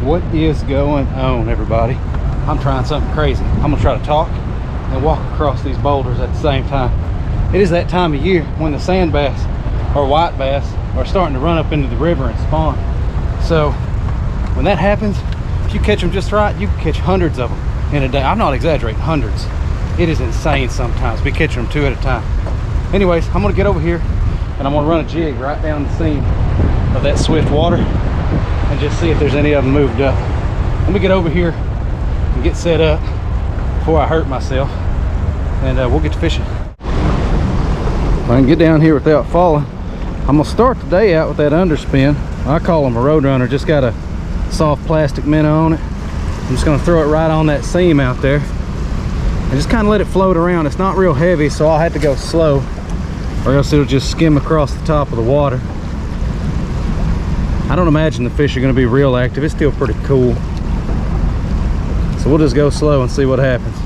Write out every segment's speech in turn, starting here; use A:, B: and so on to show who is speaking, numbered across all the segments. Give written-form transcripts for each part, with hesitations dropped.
A: What is going on, everybody? I'm trying something crazy. I'm gonna try to talk and walk across these boulders at the same time. It is that time of year when the sand bass or white bass are starting to run up into the river and spawn. So when that happens, if you catch them just right, you can catch hundreds of them in a day. I'm not exaggerating, hundreds. It is insane sometimes. We catch them 2 at a time. Anyways, I'm gonna get over here and I'm gonna run a jig right down the seam of that swift water and just see if there's any of them moved up. Let me get over here and get set up before I hurt myself, and we'll get to fishing. If I can get down here without falling, I'm gonna start the day out with that underspin. I call them a Roadrunner, just got a soft plastic minnow on it. I'm just gonna throw it right on that seam out there and just kind of let it float around. It's not real heavy, so I'll have to go slow or else it'll just skim across the top of the water. I don't imagine the fish are going to be real active. It's still pretty cool. So we'll just go slow and see what happens.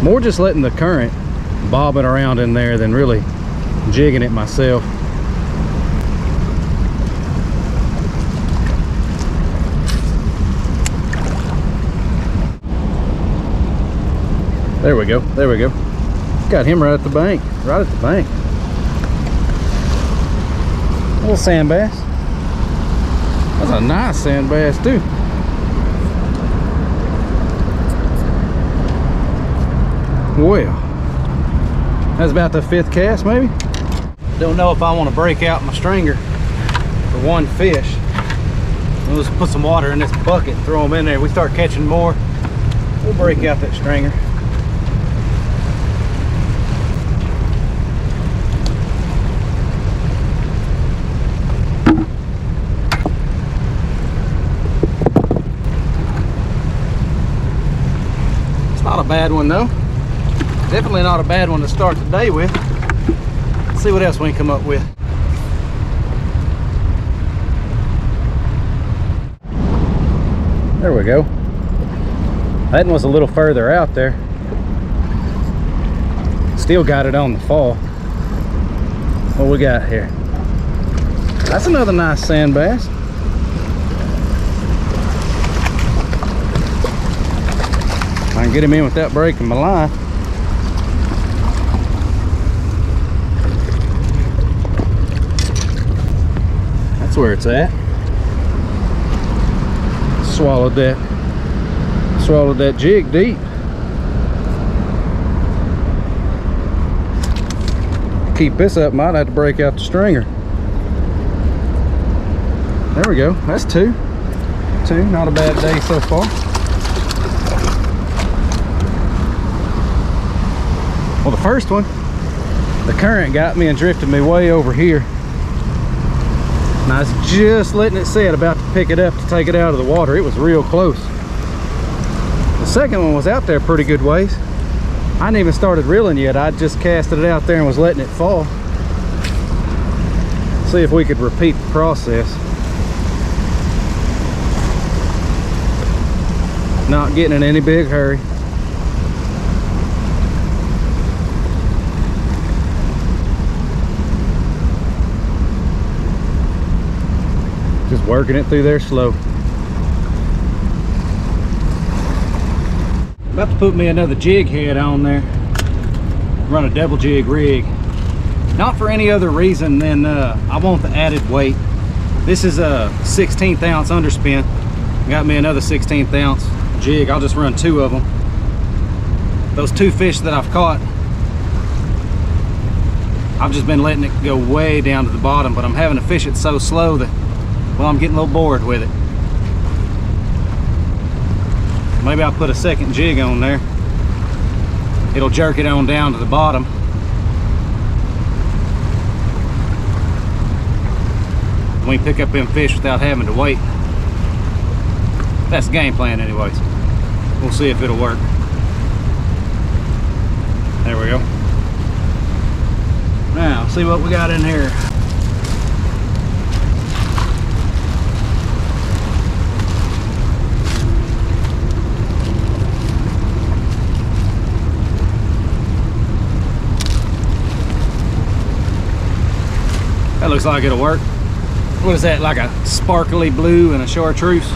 A: More just letting the current bob it around in there than really jigging it myself. There we go. There we go. Got him right at the bank. Right at the bank. Little sand bass. That's a nice sand bass too. Well, that's about the 5th cast maybe. Don't know if I want to break out my stringer for one fish. We'll just put some water in this bucket and throw them in there. If we start catching more, we'll break out that stringer. Not a bad one though. Definitely not a bad one to start the day with. Let's see what else we can come up with. There we go. That one was a little further out there. Still got it on the fall. What we got here? That's another nice sand bass. I can get him in without breaking my line. That's where it's at. Swallowed that jig deep. Keep this up, might have to break out the stringer. There we go. That's two. Not a bad day so far. Well, the first one, the current got me and drifted me way over here. And I was just letting it set, about to pick it up to take it out of the water. It was real close. The second one was out there pretty good ways. I hadn't even started reeling yet. I just casted it out there and was letting it fall. See if we could repeat the process. Not getting in any big hurry. Just working it through there slow. About to put me another jig head on there. Run a double jig rig. Not for any other reason than I want the added weight. This is a 16th ounce underspin. Got me another 16th ounce jig. I'll just run 2 of them. Those 2 fish that I've caught, I've just been letting it go way down to the bottom, but I'm having to fish it so slow that, well, I'm getting a little bored with it. Maybe I'll put a second jig on there. It'll jerk it on down to the bottom. We can pick up them fish without having to wait. That's the game plan anyways. We'll see if it'll work. There we go. Now, see what we got in here. That looks like it'll work. what is that, like a sparkly blue and a chartreuse?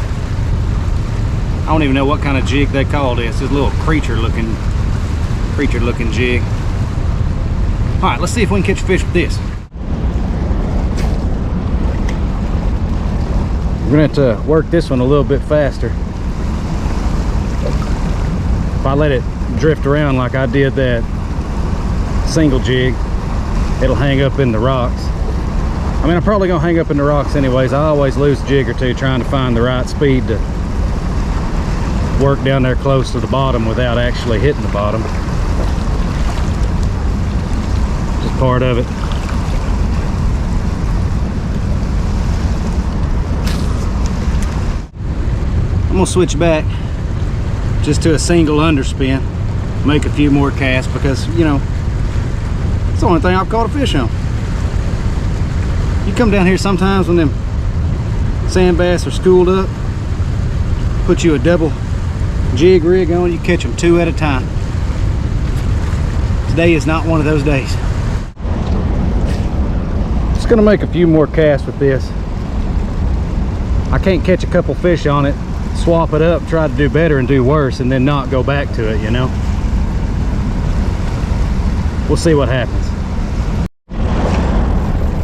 A: I don't even know what kind of jig they call this. This little creature looking jig. All right, let's see if we can catch a fish with this. We're gonna have to work this one a little bit faster. If I let it drift around like I did that single jig, it'll hang up in the rocks. I mean, I'm probably gonna hang up in the rocks anyways. I always lose a jig or two trying to find the right speed to work down there close to the bottom without actually hitting the bottom. Just part of it. I'm gonna switch back just to a single underspin, make a few more casts because, you know, it's the only thing I've caught a fish on. You come down here sometimes when them sand bass are schooled up, put you a double jig rig on, you catch them 2 at a time. Today is not one of those days. Just gonna make a few more casts with this. I can't catch a couple fish on it, swap it up, try to do better and do worse, and then not go back to it, you know. We'll see what happens.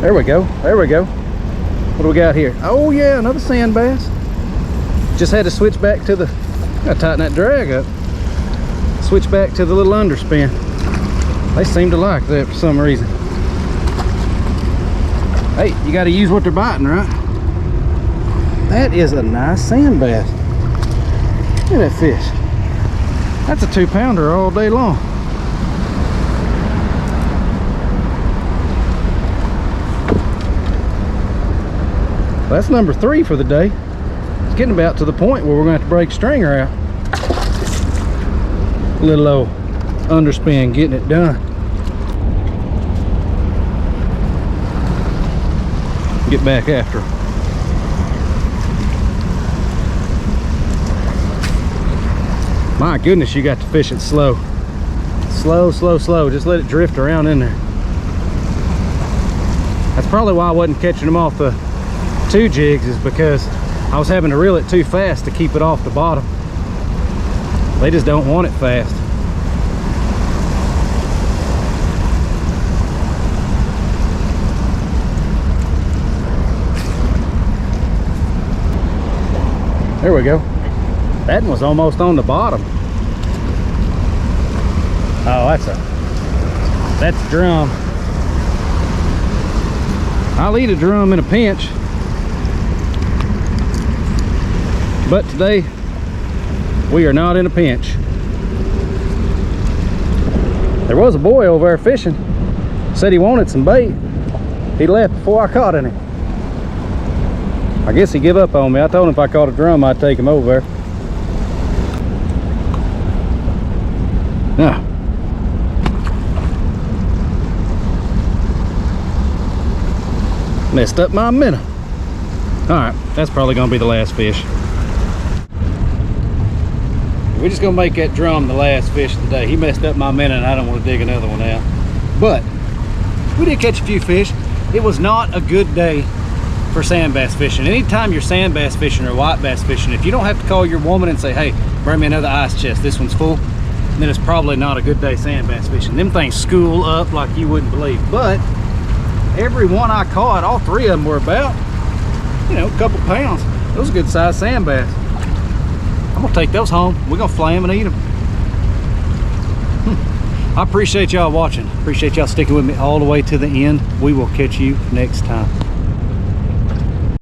A: There we go, there we go. What do we got here? Oh yeah, another sand bass. Just had to switch back to the, gotta tighten that drag up. Switch back to the little underspin. They seem to like that for some reason. Hey, you gotta use what they're biting, right? That is a nice sand bass. Look at that fish. That's a 2-pounder all day long. That's number 3 for the day. It's getting about to the point where we're going to have to break stringer out. Little old underspin getting it done. Get back after her. My goodness, you got to fish it slow. Slow, slow, slow. Just let it drift around in there. That's probably why I wasn't catching them off the 2 jigs, is because I was having to reel it too fast to keep it off the bottom. They just don't want it fast. There we go. That one was almost on the bottom. Oh, that's a drum. I'll eat a drum in a pinch, but today we are not in a pinch. There was a boy over there fishing, said he wanted some bait. He left before I caught any. I guess he gave up on me. I told him if I caught a drum I'd take him over there. Now, messed up my minnow. All right, that's probably gonna be the last fish. We're just gonna make that drum the last fish of the day. He messed up my minnow and I don't want to dig another one out. But we did catch a few fish. It was not a good day for sand bass fishing. Anytime you're sand bass fishing or white bass fishing, if you don't have to call your woman and say, hey, bring me another ice chest, this one's full, then it's probably not a good day sand bass fishing. Them things school up like you wouldn't believe. But every one I caught, all 3 of them were about, you know, a couple pounds. Those are good sized sand bass. I'm gonna take those home. We're gonna flay them and eat them. I appreciate y'all watching. Appreciate y'all sticking with me all the way to the end. We will catch you next time.